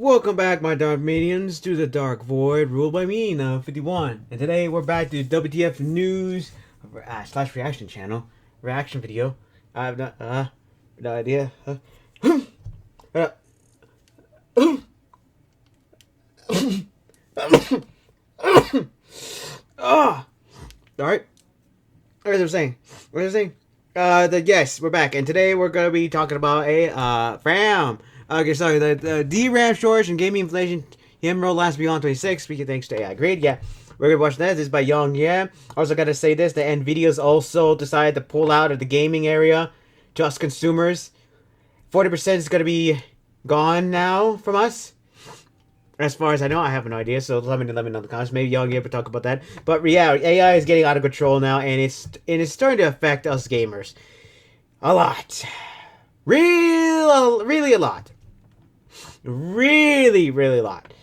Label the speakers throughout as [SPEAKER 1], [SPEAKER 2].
[SPEAKER 1] Welcome back, my dark minions, to the Dark Void, ruled by me, now 51. And today we're back to WTF news slash reaction channel, reaction video. I have no idea. Alright. What was I saying? Yes, we're back, and today we're gonna be talking about a RAM. Okay, sorry, the DRAM shortage and gaming inflation. Emerald lasts beyond 26, speaking thanks to AI Grid. Yeah, we're gonna watch that. This is by Yongyea. Also gotta say this, the NVIDIA's also decided to pull out of the gaming area to us consumers. 40% is gonna be gone now from us. As far as I know, I have no idea, so let me know in the comments. Maybe Yongyea will talk about that. But yeah, AI is getting out of control now, and it's starting to affect us gamers. A lot. Really a lot. Really a lot.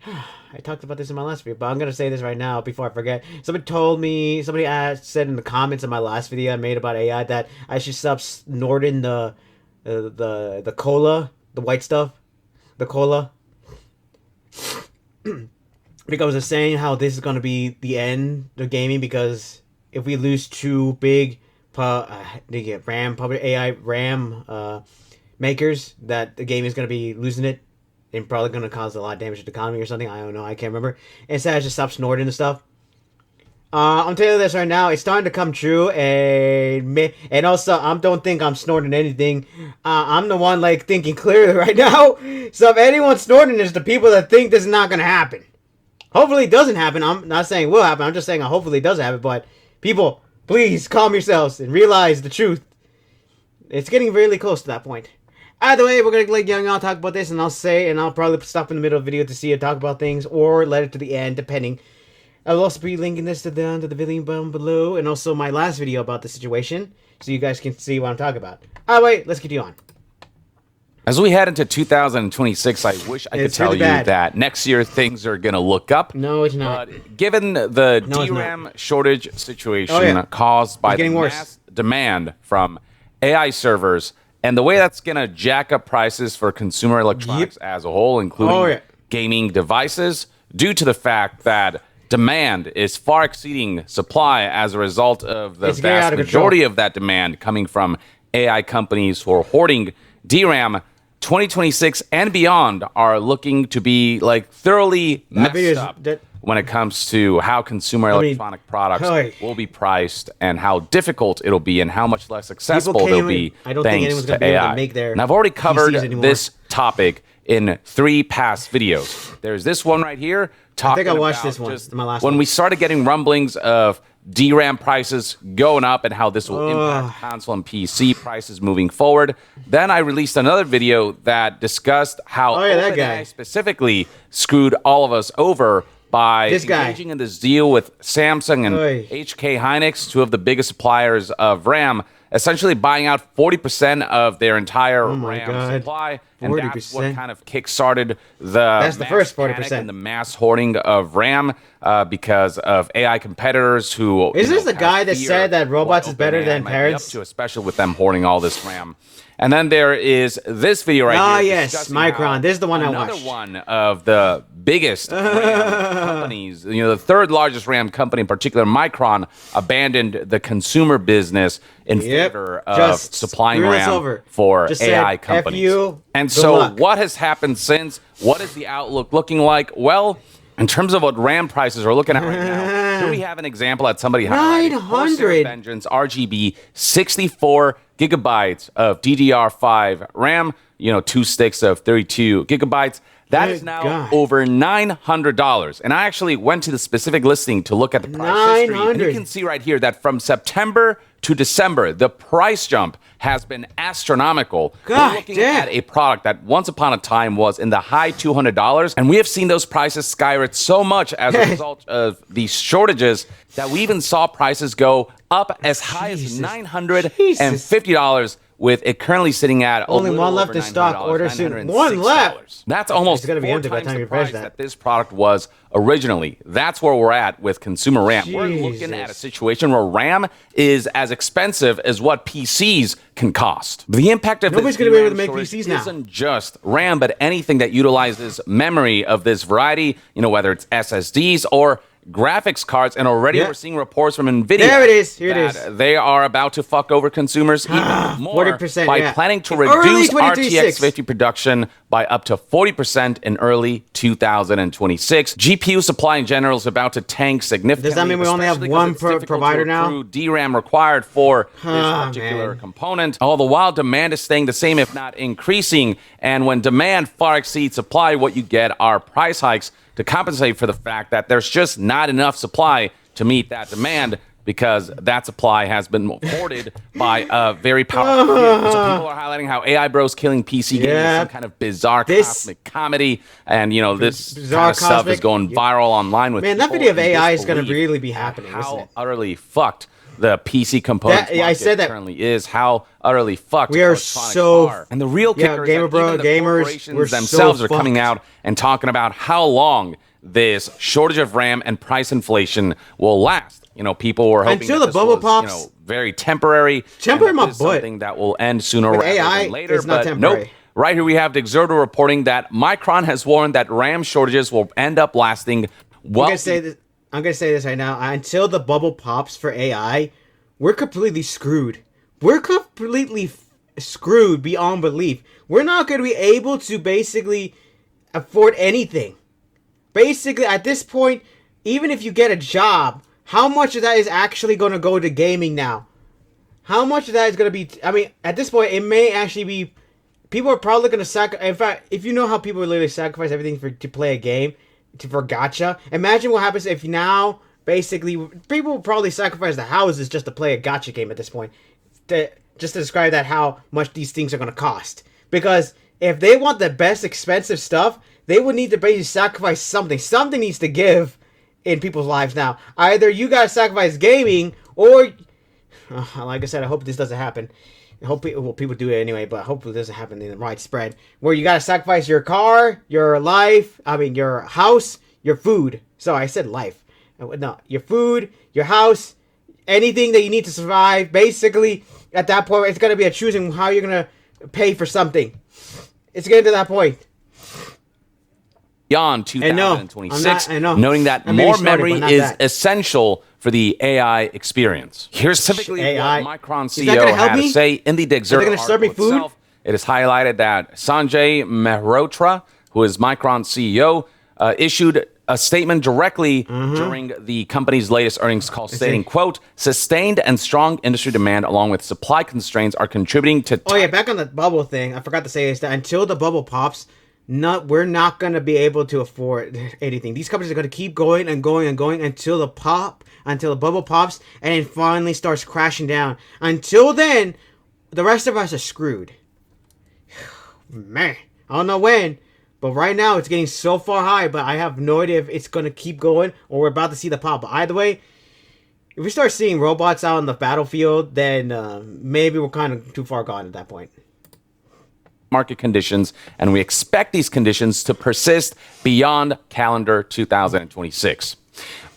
[SPEAKER 1] I talked about this in my last video, but I'm gonna say this right now before I forget. Somebody said in the comments in my last video I made about AI that I should stop snorting the cola, the white stuff, the cola. Because I was saying how this is gonna be the end of gaming, because if we lose two big AI RAM makers, that the game is going to be losing it and probably going to cause a lot of damage to the economy or something. I don't know. I can't remember. Instead, I just stop snorting and stuff. I'm telling you this right now. It's starting to come true, and also I don't think I'm snorting anything. I'm the one like thinking clearly right now. So if anyone's snorting, it's the people that think this is not going to happen. Hopefully it doesn't happen. I'm not saying it will happen. I'm just saying hopefully it does happen. But people, please calm yourselves and realize the truth. It's getting really close to that point. Either way, we're going to let Yongyea talk about this, and I'll probably stop in the middle of the video to see her talk about things, or let it to the end, depending. I'll also be linking this to the video button below, and also my last video about the situation, so you guys can see what I'm talking about. Either way, let's continue on.
[SPEAKER 2] As we head into 2026, I wish I could tell you that next year things are going to look up.
[SPEAKER 1] No, it's not.
[SPEAKER 2] But given the DRAM shortage situation caused by the mass demand from AI servers, and the way that's going to jack up prices for consumer electronics as a whole, including gaming devices, due to the fact that demand is far exceeding supply as a result of the vast majority of that demand coming from AI companies who are hoarding DRAM. 2026 and beyond are looking to be like thoroughly messed up when it comes to how consumer electronic products will be priced, and how difficult it'll be, and how much less accessible they'll be thanks to AI. And I've already covered this topic in 3 past videos. There's this one right here talking
[SPEAKER 1] I think I watched this one. My last
[SPEAKER 2] when we started getting rumblings of DRAM prices going up and how this will impact console and PC prices moving forward. Then I released another video that discussed how OpenAI specifically screwed all of us over by engaging in this deal with Samsung and HK Hynix, 2 of the biggest suppliers of RAM, essentially buying out 40% of their entire RAM supply. And that's what kind of kick-started the
[SPEAKER 1] first 40%
[SPEAKER 2] and the mass hoarding of RAM because of AI competitors who...
[SPEAKER 1] Is this the guy that said that robots is better than parents?
[SPEAKER 2] Especially with them hoarding all this RAM. And then there is this video right here.
[SPEAKER 1] Yes, Micron. This is the one I watched.
[SPEAKER 2] Another one of the biggest RAM companies, the 3rd largest RAM company in particular, Micron, abandoned the consumer business in favor of supplying RAM for AI companies. And so what has happened since? What is the outlook looking like? Well, in terms of what RAM prices are looking at right now, here we have an example that somebody highlighted.
[SPEAKER 1] 900
[SPEAKER 2] Vengeance RGB 64 gigabytes of DDR5 RAM, 2 sticks of 32 gigabytes. That is now over $900. And I actually went to the specific listing to look at the price history. And you can see right here that from September to December, the price jump has been astronomical. We're looking at a product that once upon a time was in the high $200, and we have seen those prices skyrocket so much as a result of these shortages that we even saw prices go up as high as $950 with it currently sitting at
[SPEAKER 1] only one left in stock. Order soon. One left.
[SPEAKER 2] That's almost 4 times the price that this product was originally. That's where we're at with consumer RAM.
[SPEAKER 1] Jesus.
[SPEAKER 2] We're looking at a situation where RAM is as expensive as what PCs can cost. The impact of
[SPEAKER 1] nobody's going to be able to make PCs now.
[SPEAKER 2] Isn't just RAM, but anything that utilizes memory of this variety, whether it's SSDs or graphics cards, and already we're seeing reports from NVIDIA.
[SPEAKER 1] There it is. Here it is.
[SPEAKER 2] They are about to fuck over consumers even more
[SPEAKER 1] 40%,
[SPEAKER 2] by planning to reduce RTX 50 production by up to 40% in early 2026. GPU supply in general is about to tank significantly.
[SPEAKER 1] Does that mean we only have one provider now?
[SPEAKER 2] DRAM required for this particular component. All the while, demand is staying the same, if not increasing. And when demand far exceeds supply, what you get are price hikes to compensate for the fact that there's just not enough supply to meet that demand, because that supply has been hoarded by a very powerful So people are highlighting how AI Bros killing PC gaming is some kind of bizarre cosmic comedy, and this kind of stuff is going viral online with
[SPEAKER 1] that video of AI is going to really be happening, isn't it?
[SPEAKER 2] How utterly fucked the PC components
[SPEAKER 1] I said that
[SPEAKER 2] currently is, how utterly fucked
[SPEAKER 1] we are so
[SPEAKER 2] are. And the real kicker is that even the
[SPEAKER 1] gamers
[SPEAKER 2] corporations themselves are coming out and talking about how long this shortage of RAM and price inflation will last. People were hoping
[SPEAKER 1] until
[SPEAKER 2] that
[SPEAKER 1] the bubble pops.
[SPEAKER 2] Very temporary.
[SPEAKER 1] Temporary my butt.
[SPEAKER 2] Something that will end sooner rather than later.
[SPEAKER 1] It's not temporary.
[SPEAKER 2] Nope. Right here we have Exerto reporting that Micron has warned that RAM shortages will end up lasting.
[SPEAKER 1] I'm gonna say this right now. Until the bubble pops for AI, we're completely screwed. We're completely screwed beyond belief. We're not going to be able to basically afford anything. Basically, at this point, even if you get a job, how much of that is actually going to go to gaming now? How much of that is going to be... at this point, it may actually be... People are probably going to sacrifice... In fact, if you know how people literally sacrifice everything to play a game, for gacha, imagine what happens if now, basically, people will probably sacrifice the houses just to play a gacha game at this point. Just to describe that, how much these things are going to cost. Because if they want the best expensive stuff, they would need to basically sacrifice something. Something needs to give in people's lives now. Either you gotta sacrifice gaming, or like I said, I hope this doesn't happen. I hope people do it anyway, but hopefully it doesn't happen in the widespread, where you gotta sacrifice your car, your life, your house, your food. So I said life. No, your food, your house, anything that you need to survive. Basically, at that point, it's gonna be a choosing how you're gonna pay for something. It's getting to that point.
[SPEAKER 2] Beyond 2026, noting that more memory is essential for the AI experience. Here's typically what Micron CEO had to say in the Exerto article itself. It is highlighted that Sanjay Mehrotra, who is Micron CEO, issued a statement directly during the company's latest earnings call, stating, quote, sustained and strong industry demand along with supply constraints are contributing to...
[SPEAKER 1] back on the bubble thing, I forgot to say this, that until the bubble pops, we're not going to be able to afford anything. These companies are going to keep going and going and going until the bubble pops, and then finally starts crashing down. Until then, the rest of us are screwed. Man, I don't know when, but right now it's getting so far high, but I have no idea if it's going to keep going or we're about to see the pop. But either way, if we start seeing robots out on the battlefield, then maybe we're kind of too far gone at that point.
[SPEAKER 2] Market conditions, and we expect these conditions to persist beyond calendar 2026.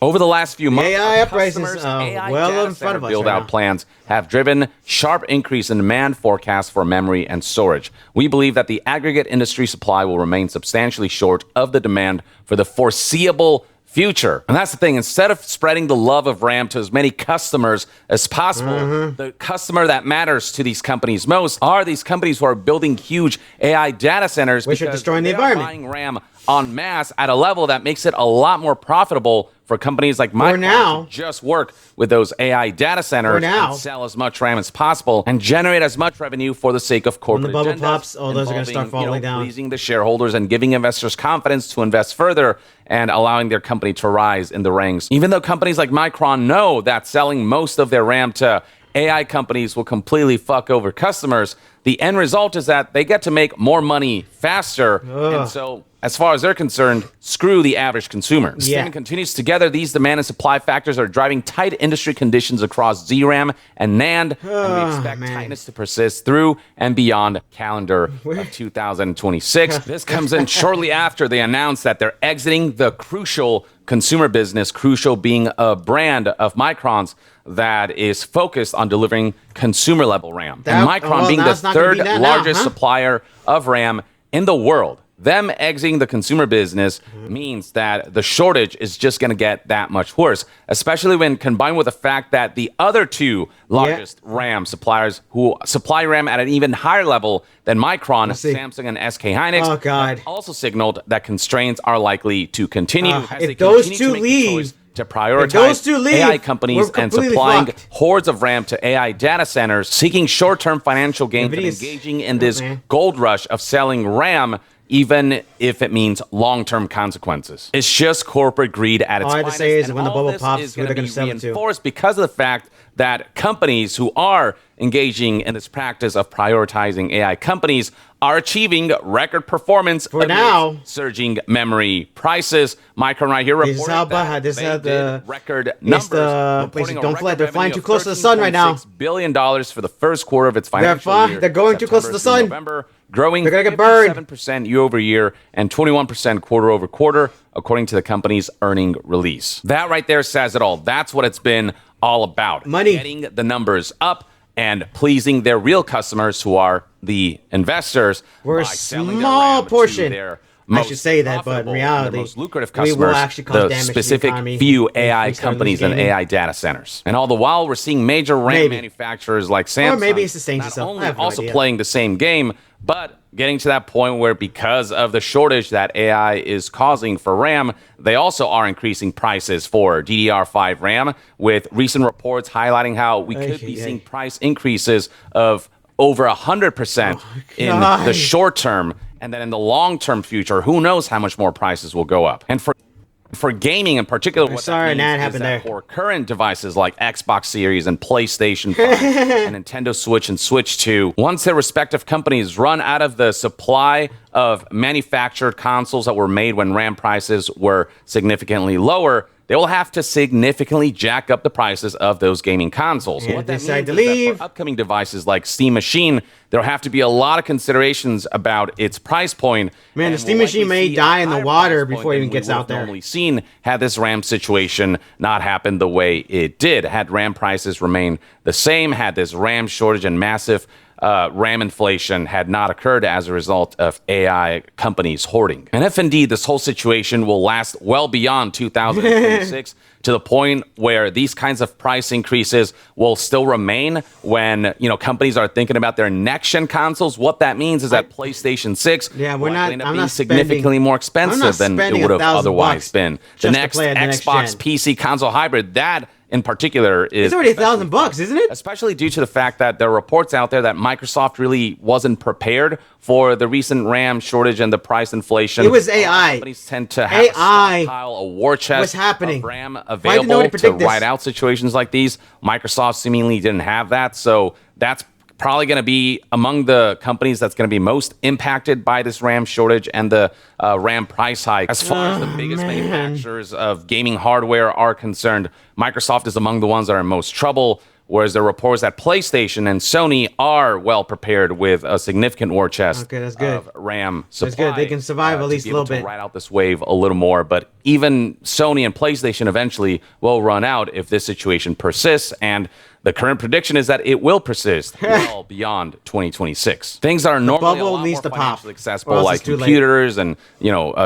[SPEAKER 2] Over the last few months,
[SPEAKER 1] AI prices well in front of us
[SPEAKER 2] build-out plans have driven sharp increase in demand forecasts for memory and storage. We believe that the aggregate industry supply will remain substantially short of the demand for the foreseeable future. And that's the thing. Instead of spreading the love of RAM to as many customers as possible, the customer that matters to these companies most are these companies who are building huge AI data centers,
[SPEAKER 1] which are destroying the environment.
[SPEAKER 2] Buying RAM en masse at a level that makes it a lot more profitable for companies like Micron to just work with those AI data centers and sell as much RAM as possible and generate as much revenue for the sake of corporate
[SPEAKER 1] when the bubble pops, all those are going to start falling down.
[SPEAKER 2] Pleasing the shareholders and giving investors confidence to invest further and allowing their company to rise in the ranks. Even though companies like Micron know that selling most of their RAM to AI companies will completely fuck over customers, the end result is that they get to make more money faster. And so, as far as they're concerned, screw the average consumer. Standing continues together. These demand and supply factors are driving tight industry conditions across DRAM and NAND, and we expect tightness to persist through and beyond calendar of 2026. This comes in shortly after they announced that they're exiting the Crucial consumer business, Crucial being a brand of Micron's that is focused on delivering consumer level RAM. And Micron being the third largest supplier of RAM in the world. Them exiting the consumer business means that the shortage is just going to get that much worse, especially when combined with the fact that the other two largest RAM suppliers who supply RAM at an even higher level than Micron, Samsung and SK Hynix, have also signaled that constraints are likely to continue as
[SPEAKER 1] if those two leave.
[SPEAKER 2] To prioritize AI companies and supplying hordes of RAM to AI data centers, seeking short-term financial gains and engaging in this gold rush of selling RAM, even if it means long-term consequences. It's just corporate greed at its finest. All I have to say is when the bubble pops, who they're going to sell it to. Reinforced because of the fact that companies who are engaging in this practice of prioritizing AI companies are achieving record performance
[SPEAKER 1] for now.
[SPEAKER 2] Surging memory prices. Micron right here reported that they did record numbers.
[SPEAKER 1] Don't fly. They're flying too close to the sun right now.
[SPEAKER 2] $6 billion for the first quarter of its financial year.
[SPEAKER 1] They're going too close to the sun.
[SPEAKER 2] November, growing
[SPEAKER 1] they're gonna get burned.
[SPEAKER 2] 7% year over year and 21% quarter over quarter, according to the company's earning release. That right there says it all. That's what it's been all about.
[SPEAKER 1] Money.
[SPEAKER 2] Getting the numbers up and pleasing their real customers, who are the investors.
[SPEAKER 1] We're a small portion. I should say that, but in reality,
[SPEAKER 2] most lucrative customers,
[SPEAKER 1] we will actually cause
[SPEAKER 2] the
[SPEAKER 1] damage
[SPEAKER 2] specific
[SPEAKER 1] to the economy
[SPEAKER 2] few AI companies and AI data centers. And all the while, we're seeing major RAM manufacturers like Samsung,
[SPEAKER 1] or maybe it's the same
[SPEAKER 2] not only also playing the same game, but getting to that point where, because of the shortage that AI is causing for RAM, they also are increasing prices for DDR5 RAM, with recent reports highlighting how we could be seeing price increases of over 100% in the short term. And then in the long-term future, who knows how much more prices will go up. And for gaming in particular, what that means is that for current devices like Xbox Series and PlayStation 5 and Nintendo Switch and Switch 2, once their respective companies run out of the supply of manufactured consoles that were made when RAM prices were significantly lower, they will have to significantly jack up the prices of those gaming consoles. What that means is that for upcoming devices like Steam Machine, there'll have to be a lot of considerations about its price point.
[SPEAKER 1] Man, the Steam Machine may die in the water before it even gets out there.
[SPEAKER 2] Normally seen had this RAM situation not happened the way it did. Had RAM prices remained the same, had this RAM shortage and massive RAM inflation had not occurred as a result of AI companies hoarding. And if indeed this whole situation will last well beyond 2026, to the point where these kinds of price increases will still remain when, companies are thinking about their next-gen consoles, what that means is that PlayStation 6 will end up being significantly more expensive than it would have otherwise been. The next Xbox PC console hybrid, that in particular is
[SPEAKER 1] it's already $1,000, isn't it?
[SPEAKER 2] Especially due to the fact that there are reports out there that Microsoft really wasn't prepared for the recent RAM shortage and the price inflation.
[SPEAKER 1] It was AI.
[SPEAKER 2] Companies tend to have a stockpile, a war chest of RAM available to ride out situations like these. Microsoft seemingly didn't have that, so that's probably going to be among the companies that's going to be most impacted by this RAM shortage and the RAM price hike. As far as the biggest manufacturers of gaming hardware are concerned, Microsoft is among the ones that are in most trouble, whereas there are reports that PlayStation and Sony are well prepared with a significant war chest of RAM supply.
[SPEAKER 1] That's good. They can survive at least a little bit.
[SPEAKER 2] To ride out this wave a little more, but even Sony and PlayStation eventually will run out if this situation persists, and the current prediction is that it will persist well beyond 2026. Things that are normally a lot more financially accessible, like computers and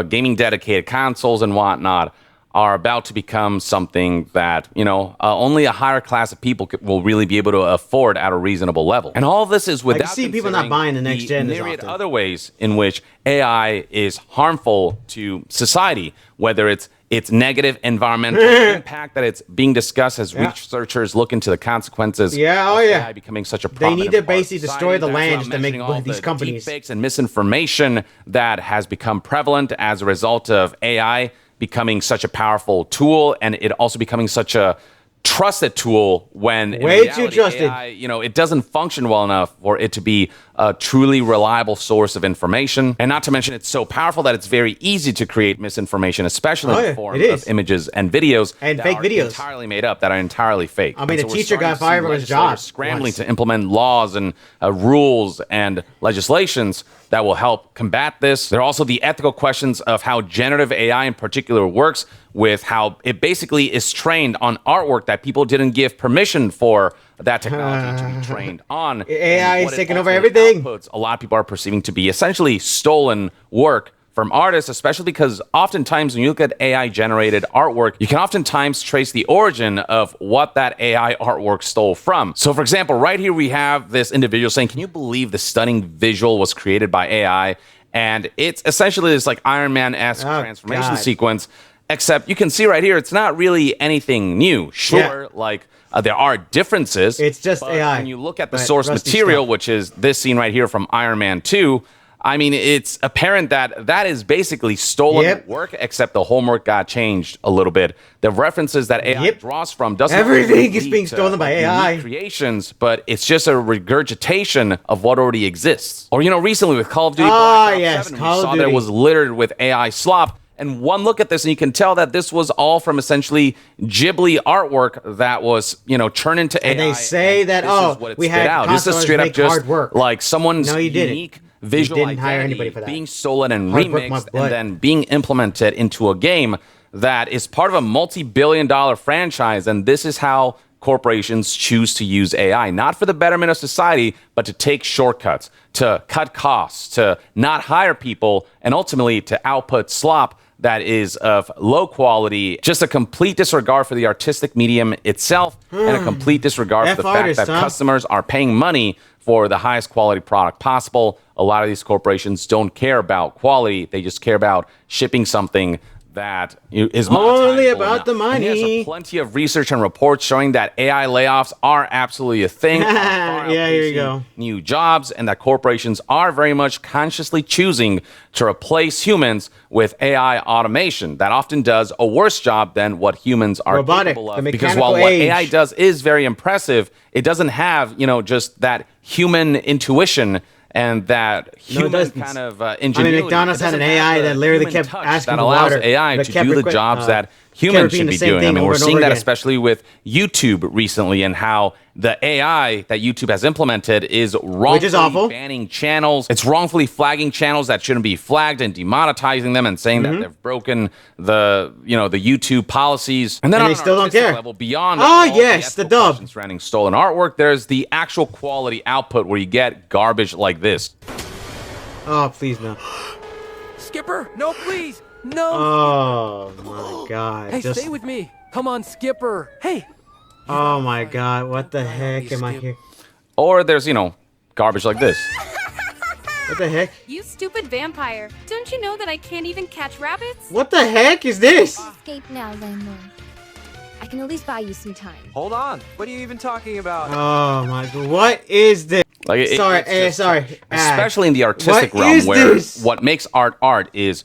[SPEAKER 2] gaming dedicated consoles and whatnot, are about to become something that, only a higher class of people will really be able to afford at a reasonable level. And all of this is without
[SPEAKER 1] considering people not buying the next gen
[SPEAKER 2] myriad other ways in which AI is harmful to society, whether it's negative environmental impact that it's being discussed as researchers look into the consequences of AI becoming such a prominent
[SPEAKER 1] They need to basically destroy the land just to make these companies.
[SPEAKER 2] Deepfakes and misinformation that has become prevalent as a result of AI becoming such a powerful tool, and it also becoming such a trusted tool when in
[SPEAKER 1] way
[SPEAKER 2] reality,
[SPEAKER 1] too trusted.
[SPEAKER 2] AI, it doesn't function well enough for it to be a truly reliable source of information. And not to mention, it's so powerful that it's very easy to create misinformation, especially in the form of images and videos
[SPEAKER 1] and
[SPEAKER 2] that
[SPEAKER 1] fake
[SPEAKER 2] are
[SPEAKER 1] videos
[SPEAKER 2] entirely made up, that are entirely fake.
[SPEAKER 1] I mean, a teacher got fired from his job.
[SPEAKER 2] Scrambling to implement laws and rules and legislations that will help combat this. There are also the ethical questions of how generative AI in particular works, with how it basically is trained on artwork that people didn't give permission for that technology to be trained on.
[SPEAKER 1] AI is taking over everything.
[SPEAKER 2] A lot of people are perceiving to be essentially stolen work from artists, especially because oftentimes when you look at AI-generated artwork, you can oftentimes trace the origin of what that AI artwork stole from. So, for example, right here we have this individual saying, can you believe the stunning visual was created by AI? And it's essentially this like Iron Man-esque transformation sequence, except you can see right here, it's not really anything new. Sure, there are differences.
[SPEAKER 1] It's just AI.
[SPEAKER 2] When you look at the source material, which is this scene right here from Iron Man 2, I mean, it's apparent that that is basically stolen work, except the homework got changed a little bit. The references that AI draws from doesn't
[SPEAKER 1] everything is being stolen by AI
[SPEAKER 2] creations, but it's just a regurgitation of what already exists. Or recently with Call of Duty, we saw that it was littered with AI slop. And one look at this, and you can tell that this was all from essentially Ghibli artwork that was, turned into AI.
[SPEAKER 1] And they say that, we had out.
[SPEAKER 2] This is straight up just
[SPEAKER 1] work.
[SPEAKER 2] like someone's unique visual identity being stolen and remixed and then being implemented into a game that is part of a multi-billion-dollar franchise. And this is how corporations choose to use AI, not for the betterment of society, but to take shortcuts, to cut costs, to not hire people, and ultimately to output slop that is of low quality, just a complete disregard for the artistic medium itself, and a complete disregard for the fact that customers are paying money for the highest quality product possible. A lot of these corporations don't care about quality. They just care about shipping something that is
[SPEAKER 1] only about the money.
[SPEAKER 2] And there's plenty of research and reports showing that AI layoffs are absolutely a thing.
[SPEAKER 1] Yeah, here you go.
[SPEAKER 2] New jobs, and that corporations are very much consciously choosing to replace humans with AI automation that often does a worse job than what humans are capable of. Because while what AI does is very impressive, it doesn't have, just that human intuition and that human kind of ingenuity.
[SPEAKER 1] I mean, McDonald's had an AI that literally kept asking
[SPEAKER 2] that allows AI to do the jobs that humans should be doing. I mean, we're seeing that especially with YouTube recently, and how the AI that YouTube has implemented is wrongfully banning channels. It's wrongfully flagging channels that shouldn't be flagged and demonetizing them and saying that they've broken the YouTube policies. And then on
[SPEAKER 1] they still don't care.
[SPEAKER 2] Level, beyond
[SPEAKER 1] the dub
[SPEAKER 2] surrounding stolen artwork, there's the actual quality output where you get garbage like this.
[SPEAKER 1] Oh, please no.
[SPEAKER 3] Skipper, no, please. No.
[SPEAKER 1] Oh my God.
[SPEAKER 3] Hey, stay with me. Come on, Skipper. Hey.
[SPEAKER 1] Oh my God. What the heck am I here?
[SPEAKER 2] Or there's, garbage like this.
[SPEAKER 1] What the heck?
[SPEAKER 4] You stupid vampire. Don't you know that I can't even catch rabbits?
[SPEAKER 1] What the heck is this?
[SPEAKER 5] Escape now, landlord. I can at least buy you some time.
[SPEAKER 3] Hold on. What are you even talking about?
[SPEAKER 1] Oh my God. What is this? Sorry.
[SPEAKER 2] Especially in the artistic realm, where what makes art is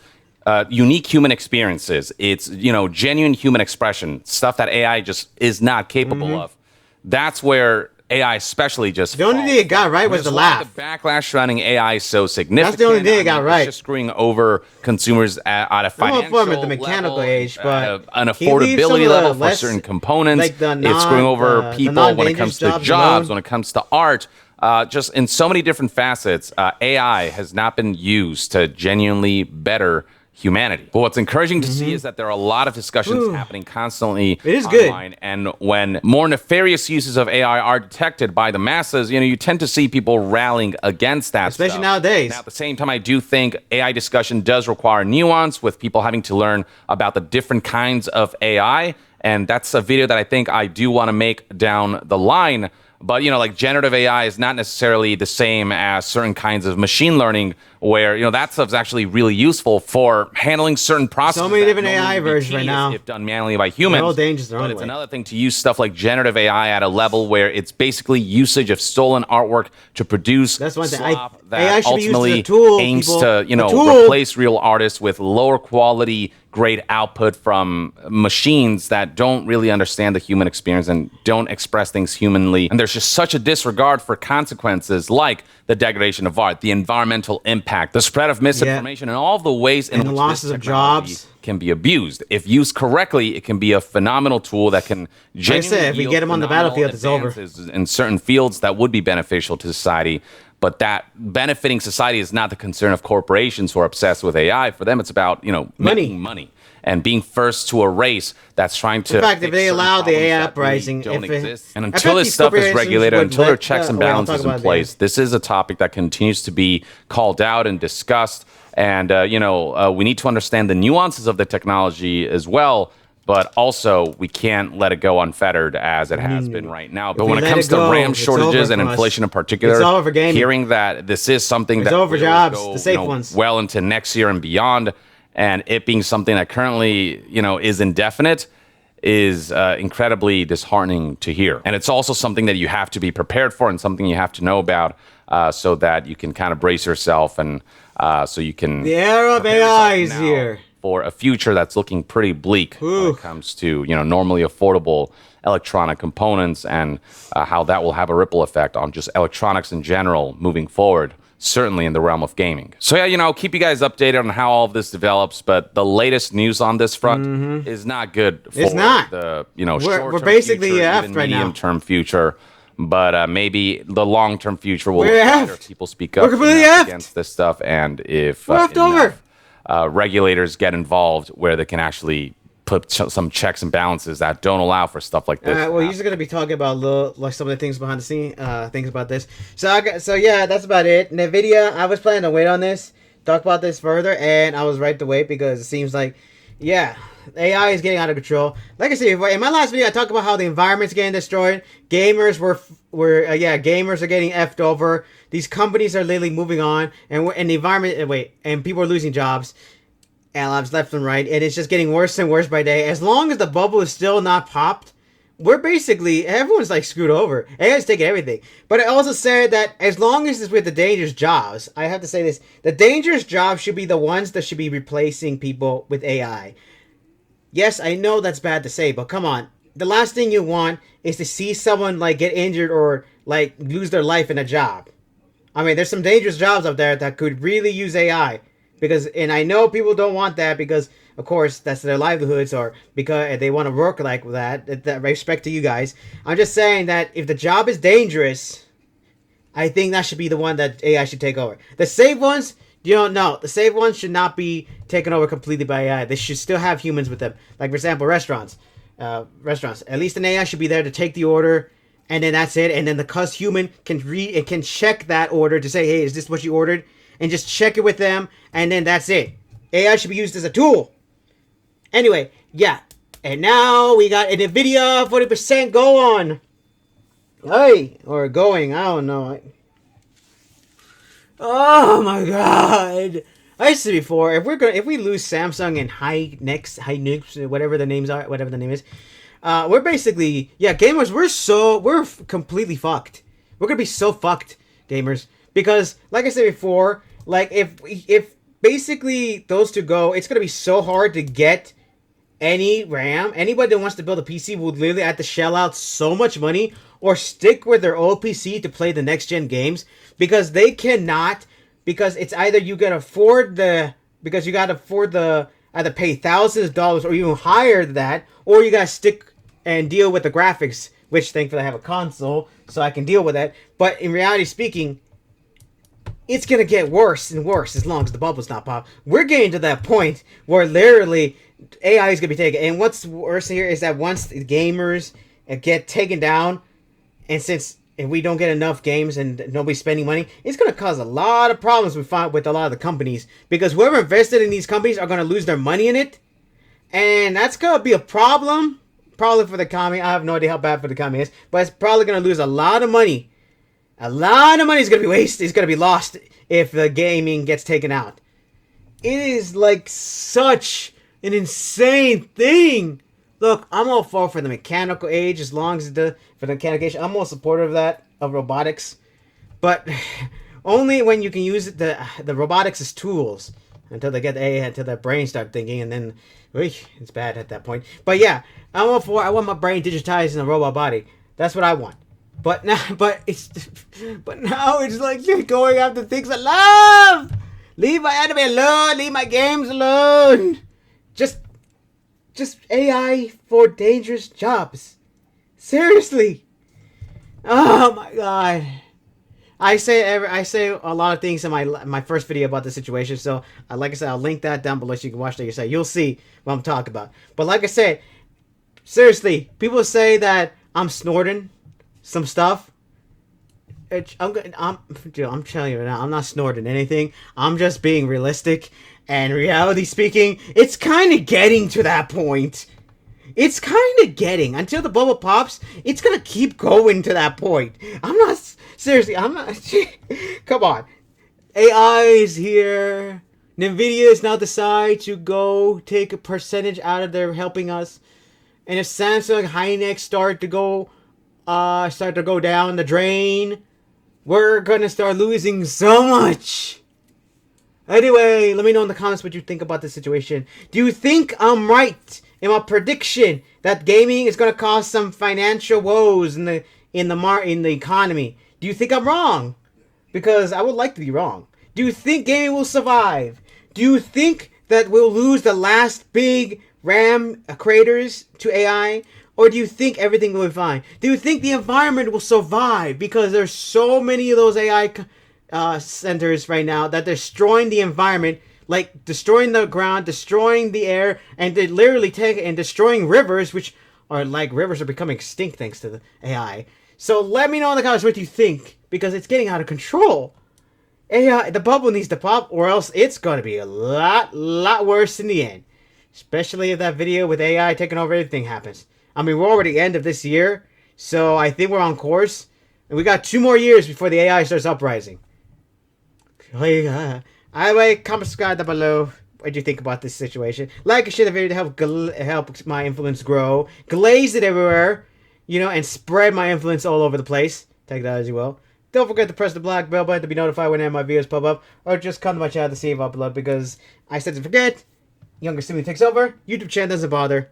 [SPEAKER 2] unique human experiences. It's, genuine human expression, stuff that AI just is not capable of. That's where AI especially just
[SPEAKER 1] the only thing it got right was the laugh.
[SPEAKER 2] The backlash surrounding AI is so significant.
[SPEAKER 1] That's the only thing it got right.
[SPEAKER 2] It's just screwing over consumers at a financial
[SPEAKER 1] the mechanical
[SPEAKER 2] level,
[SPEAKER 1] age, but
[SPEAKER 2] an affordability level for certain components. It's screwing over people when it comes to jobs, when it comes to art. Just in so many different facets, AI has not been used to genuinely better humanity. But what's encouraging to see is that there are a lot of discussions happening constantly online. And when more nefarious uses of AI are detected by the masses, you tend to see people rallying against that
[SPEAKER 1] Especially nowadays.
[SPEAKER 2] Now, at the same time, I do think AI discussion does require nuance, with people having to learn about the different kinds of AI. And that's a video that I think I do want to make down the line. But, like generative AI is not necessarily the same as certain kinds of machine learning where, that stuff's actually really useful for handling certain processes.
[SPEAKER 1] So many different AI versions right now.
[SPEAKER 2] If done manually by humans.
[SPEAKER 1] They're all dangerous their own
[SPEAKER 2] But it's
[SPEAKER 1] way.
[SPEAKER 2] another thing to use stuff like generative AI at a level where it's basically usage of stolen artwork to produce
[SPEAKER 1] That's one thing.
[SPEAKER 2] slop
[SPEAKER 1] AI
[SPEAKER 2] that
[SPEAKER 1] should be used as
[SPEAKER 2] ultimately
[SPEAKER 1] a tool,
[SPEAKER 2] aims
[SPEAKER 1] people.
[SPEAKER 2] to,
[SPEAKER 1] A tool.
[SPEAKER 2] replace real artists with lower quality, great output from machines that don't really understand the human experience and don't express things humanly. And there's just such a disregard for consequences like the degradation of art, the environmental impact, the spread of misinformation, and all of the ways in
[SPEAKER 1] And the
[SPEAKER 2] which
[SPEAKER 1] losses
[SPEAKER 2] this
[SPEAKER 1] of
[SPEAKER 2] technology
[SPEAKER 1] jobs.
[SPEAKER 2] can be abused. If used correctly, it can be a phenomenal tool that can genuinely
[SPEAKER 1] if we
[SPEAKER 2] yield
[SPEAKER 1] get 'em on the
[SPEAKER 2] phenomenal
[SPEAKER 1] battlefield, it's over.
[SPEAKER 2] advances in certain fields that would be beneficial to society. But that benefiting society is not the concern of corporations who are obsessed with AI. For them, it's about, making money and being first to a race that's trying to.
[SPEAKER 1] In fact, if
[SPEAKER 2] fix
[SPEAKER 1] they
[SPEAKER 2] certain
[SPEAKER 1] allow the
[SPEAKER 2] problems
[SPEAKER 1] AI
[SPEAKER 2] that
[SPEAKER 1] uprising,
[SPEAKER 2] really don't
[SPEAKER 1] if it-
[SPEAKER 2] exist. And
[SPEAKER 1] I
[SPEAKER 2] until
[SPEAKER 1] bet
[SPEAKER 2] this
[SPEAKER 1] these
[SPEAKER 2] stuff is
[SPEAKER 1] corporations
[SPEAKER 2] regulated,
[SPEAKER 1] would
[SPEAKER 2] until there are
[SPEAKER 1] let-
[SPEAKER 2] checks and
[SPEAKER 1] wait, I'll
[SPEAKER 2] balances
[SPEAKER 1] talk
[SPEAKER 2] in
[SPEAKER 1] about
[SPEAKER 2] place, this is a topic that continues to be called out and discussed. And, we need to understand the nuances of the technology as well. But also, we can't let it go unfettered as it has been right now. But
[SPEAKER 1] we
[SPEAKER 2] when it
[SPEAKER 1] let
[SPEAKER 2] comes
[SPEAKER 1] it
[SPEAKER 2] to
[SPEAKER 1] go,
[SPEAKER 2] RAM
[SPEAKER 1] it's
[SPEAKER 2] shortages
[SPEAKER 1] over
[SPEAKER 2] and
[SPEAKER 1] for us.
[SPEAKER 2] inflation in particular,
[SPEAKER 1] It's over for gaming.
[SPEAKER 2] hearing that this is something
[SPEAKER 1] It's
[SPEAKER 2] that
[SPEAKER 1] over for
[SPEAKER 2] will
[SPEAKER 1] jobs,
[SPEAKER 2] go,
[SPEAKER 1] the safe ones.
[SPEAKER 2] well into next year and beyond, and it being something that currently, is indefinite, is incredibly disheartening to hear. And it's also something that you have to be prepared for and something you have to know about so that you can kind of brace yourself and so you can.
[SPEAKER 1] The era of
[SPEAKER 2] prepare yourself
[SPEAKER 1] AI is
[SPEAKER 2] now
[SPEAKER 1] here.
[SPEAKER 2] for a future that's looking pretty bleak when it comes to normally affordable electronic components and how that will have a ripple effect on just electronics in general moving forward, certainly in the realm of gaming. So yeah, I'll keep you guys updated on how all of this develops, but the latest news on this front is not good for
[SPEAKER 1] It's not.
[SPEAKER 2] the
[SPEAKER 1] We're
[SPEAKER 2] short-term
[SPEAKER 1] basically
[SPEAKER 2] future,
[SPEAKER 1] effed
[SPEAKER 2] even
[SPEAKER 1] right now.
[SPEAKER 2] medium-term future. But maybe the long-term future will
[SPEAKER 1] We're
[SPEAKER 2] look better
[SPEAKER 1] effed.
[SPEAKER 2] if people speak
[SPEAKER 1] We're
[SPEAKER 2] up
[SPEAKER 1] completely
[SPEAKER 2] enough
[SPEAKER 1] effed.
[SPEAKER 2] against this stuff, and if
[SPEAKER 1] We're effed over.
[SPEAKER 2] regulators get involved where they can actually put some checks and balances that don't allow for stuff like this.
[SPEAKER 1] Well, he's going to be talking about some of the things behind the scene, things about this. So yeah, that's about it. NVIDIA, I was planning to wait on this, talk about this further, and I was right to wait because it seems like, yeah, AI is getting out of control. Like I said before, in my last video, I talked about how the environment's getting destroyed. Gamers gamers are getting effed over. These companies are literally moving on, and the environment, and people are losing jobs. Labs left and right, and it's just getting worse and worse by day. As long as the bubble is still not popped, everyone's like screwed over. AI's taking everything. But I also said that as long as it's with the dangerous jobs, I have to say this, the dangerous jobs should be the ones that should be replacing people with AI. Yes, I know that's bad to say, but come on. The last thing you want is to see someone like get injured or like lose their life in a job. I mean, there's some dangerous jobs out there that could really use AI. And I know people don't want that because, of course, that's their livelihoods or because they want to work like that. That respect to you guys. I'm just saying that if the job is dangerous, I think that should be the one that AI should take over. The safe ones, the safe ones should not be taken over completely by AI. They should still have humans with them. Like, for example, restaurants. At least an AI should be there to take the order, and then that's it. And then the human can check that order to say, hey, is this what you ordered? And just check it with them, and then that's it. AI should be used as a tool. Anyway, yeah. And now we got an NVIDIA 40% go on. Hey, or going, I don't know. Oh my god. I said before, if we lose Samsung and Hynix, whatever the name is, we're basically, gamers, we're completely fucked. We're gonna be so fucked, gamers. Because, like I said before, like, if basically those two go, it's going to be so hard to get any RAM. Anybody that wants to build a PC would literally have to shell out so much money or stick with their old PC to play the next-gen games. Because they cannot, because it's either you got to afford either pay thousands of dollars or even higher than that, or you got to stick and deal with the graphics, which thankfully I have a console, so I can deal with that. But in reality speaking, it's going to get worse and worse as long as the bubble's not popped. We're getting to that point where literally AI is going to be taken. And what's worse here is that once the gamers get taken down, and if we don't get enough games and nobody's spending money, it's going to cause a lot of problems with a lot of the companies. Because whoever invested in these companies are going to lose their money in it. And that's going to be a problem. Probably for the economy. I have no idea how bad for the economy is. But it's probably going to lose a lot of money. A lot of money is going to be wasted. It's going to be lost if the gaming gets taken out. It is like such an insane thing. Look, I'm all for the mechanical age as long as for the mechanical age. I'm all supportive of that, of robotics. But only when you can use the robotics as tools until they get until their brains start thinking, and then it's bad at that point. But yeah, I'm all for. I want my brain digitized in a robot body. That's what I want. But now, but now it's like you're going after things I love. Leave my anime alone. Leave my games alone. Just AI for dangerous jobs. Seriously. Oh my god. I say a lot of things in my first video about the situation. So, like I said, I'll link that down below so you can watch that yourself. You'll see what I'm talking about. But like I said, seriously, people say that I'm snorting some stuff. I'm telling you right now, I'm not snorting anything. I'm just being realistic. And reality speaking, it's kind of getting to that point. It's kind of getting, until the bubble pops, it's going to keep going to that point. Seriously, come on. AI is here. NVIDIA is now decide to go take a percentage out of their helping us. And if Samsung Hynix start to go down the drain, we're going to start losing so much. Anyway, let me know in the comments what you think about this situation. Do you think I'm right in my prediction that gaming is going to cause some financial woes in the economy? Do you think I'm wrong? Because I would like to be wrong. Do you think gaming will survive? Do you think that we'll lose the last big RAM creators to AI? Or do you think everything will be fine? Do you think the environment will survive? Because there's so many of those AI centers right now that they're destroying the environment, like destroying the ground, destroying the air, and they literally destroying rivers, which are like rivers are becoming extinct thanks to the AI. So let me know in the comments what you think, because it's getting out of control. AI, the bubble needs to pop, or else it's gonna be a lot worse in the end. Especially if that video with AI taking over everything happens. I mean, we're already end of this year, so I think we're on course. And we got 2 more years before the AI starts uprising. Anyway, comment, subscribe down below. What do you think about this situation? Like and share the video to help my influence grow. Glaze it everywhere, and spread my influence all over the place. Take that as you will. Don't forget to press the black bell button to be notified whenever my videos pop up. Or just come to my channel to see if I upload, because I said to forget. Younger sibling takes over. YouTube channel doesn't bother.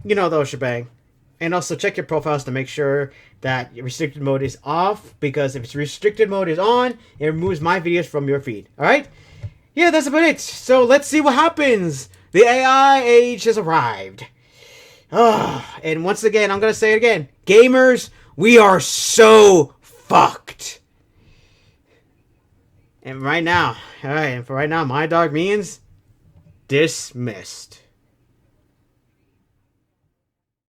[SPEAKER 1] You know those shebang. And also check your profiles to make sure that restricted mode is off, because if it's restricted mode is on, it removes my videos from your feed. Alright? Yeah, that's about it. So let's see what happens. The AI age has arrived. And once again, I'm going to say it again. Gamers, we are so fucked. And for right now, my dog means dismissed.